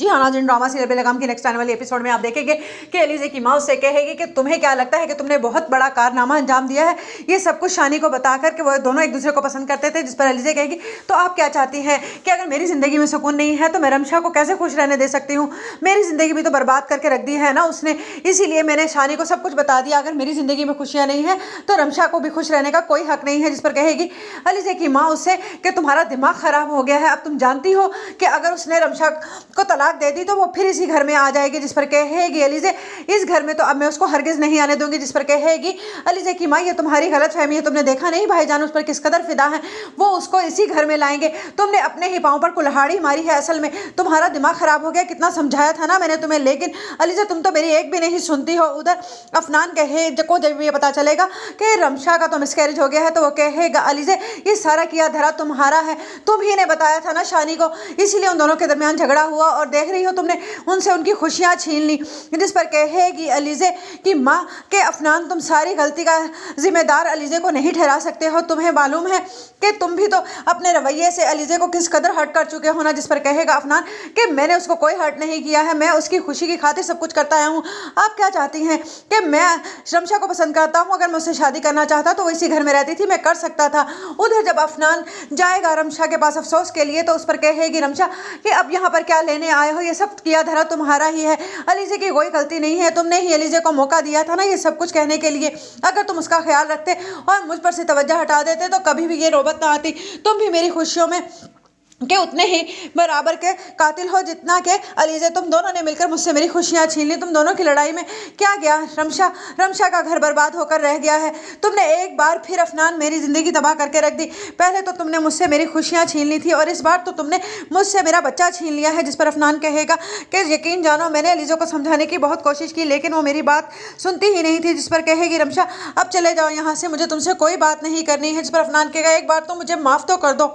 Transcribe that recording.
जी हाँ नाज़रीन, drama serial बेलगाम की नेक्स्ट आने वाली एपिसोड में आप देखेंगे कि एलिज़े की माँ उससे कहेगी कि तुम्हें क्या लगता है कि तुमने बहुत बड़ा कारनामा अंजाम दिया है, ये सब कुछ शानी को बताकर कि वो दोनों एक दूसरे को पसंद करते थे। जिस पर एलिज़े कहेगी तो आप क्या चाहती हैं कि अगर मेरी ज़िंदगी में सुकून नहीं है तो मैं रमशा को कैसे खुश रहने दे सकती हूँ? मेरी ज़िंदगी भी तो बर्बाद करके रख दी है ना उसने, इसीलिए मैंने शानी को सब कुछ बता दिया। अगर मेरी ज़िंदगी में खुशियाँ नहीं है तो रमशा को भी खुश रहने का कोई हक नहीं है। जिस पर कहेगी एलिज़े की माँ उससे कि तुम्हारा दिमाग ख़राब हो गया है, अब तुम जानती हो कि अगर उसने रमशा को तलाक दे दी तो वो फिर इसी घर में आ जाएगी। जिस पर कहेगी एलिज़े इस घर में तो अब मैं उसको हरगिज़ नहीं आने दूंगी। जिस पर कहेगी एलिज़े की माँ ये तुम्हारी गलतफहमी है, तुमने देखा नहीं भाईजान उस पर किस कदर फिदा है, वो उसको इसी घर में लाएंगे, तुमने अपने ही पाँव पर कुल्हाड़ी मारी है, असल में तुम्हारा दिमाग खराब हो गया, कितना समझाया था ना मैंने तुम्हें, लेकिन एलिज़े तुम तो मेरी एक भी नहीं सुनती हो। उधर अफनान कहे को जब ये पता चलेगा कि रमशा का तो मिसकैरेज हो गया है तो वो कहेगा एलिज़े ये सारा किया धरा तुम्हारा है, तुम ही ने बताया था ना शानी को, इसीलिए उन दोनों के दरमियान झगड़ा हुआ और देख रही हो तुमने उनसे उनकी खुशियां छीन ली। जिस पर कहेगी एलिज़े कि माँ के अफनान तुम सारी गलती का जिम्मेदार एलिज़े को नहीं ठहरा सकते हो, तुम्हें मालूम है कि तुम भी तो अपने रवैये से एलिज़े को किस कदर हर्ट कर चुके हो ना। जिस पर कहेगा अफनान कि मैंने उसको कोई हर्ट नहीं किया है, मैं उसकी खुशी की खातिर सब कुछ करता आया हूँ। आप क्या चाहती हैं कि मैं रमशा को पसंद करता हूँ, अगर मैं उससे शादी करना चाहता तो वो इसी घर में रहती थी, मैं कर सकता था। उधर जब अफनान जाएगा रमशा के पास अफसोस के लिए तो उस पर कहेगी रमशा कि अब यहाँ पर क्या लेने आए हो, ये सब किया धरा तुम्हारा ही है, एलिज़े की कोई गलती नहीं है, तुमने ही एलिज़े को मौका दिया था ना ये सब कुछ कहने के लिए। अगर तुम उसका ख्याल रखते और मुझ पर से तवज्जो हटा देते तो कभी भी ये नौबत ना आती, तुम भी मेरी खुशियों में के उतने ही बराबर के कातिल हो जितना कि एलिज़े, तुम दोनों ने मिलकर मुझसे मेरी खुशियां छीन ली। तुम दोनों की लड़ाई में क्या गया, रमशा का घर बर्बाद होकर रह गया है। तुमने एक बार फिर अफनान मेरी ज़िंदगी तबाह करके रख दी, पहले तो तुमने मुझसे मेरी खुशियां छीन ली थी और इस बार तो तुमने मुझसे मेरा बच्चा छीन लिया है। जिस पर अफनान कहेगा कि यकीन जानो मैंने एलिज़े को समझाने की बहुत कोशिश की लेकिन वो मेरी बात सुनती ही नहीं थी। जिस पर कहेगी रमशा अब चले जाओ यहाँ से, मुझे तुमसे कोई बात नहीं करनी है। जिस पर अफनान कहेगा एक बार तो मुझे माफ़ तो कर दो।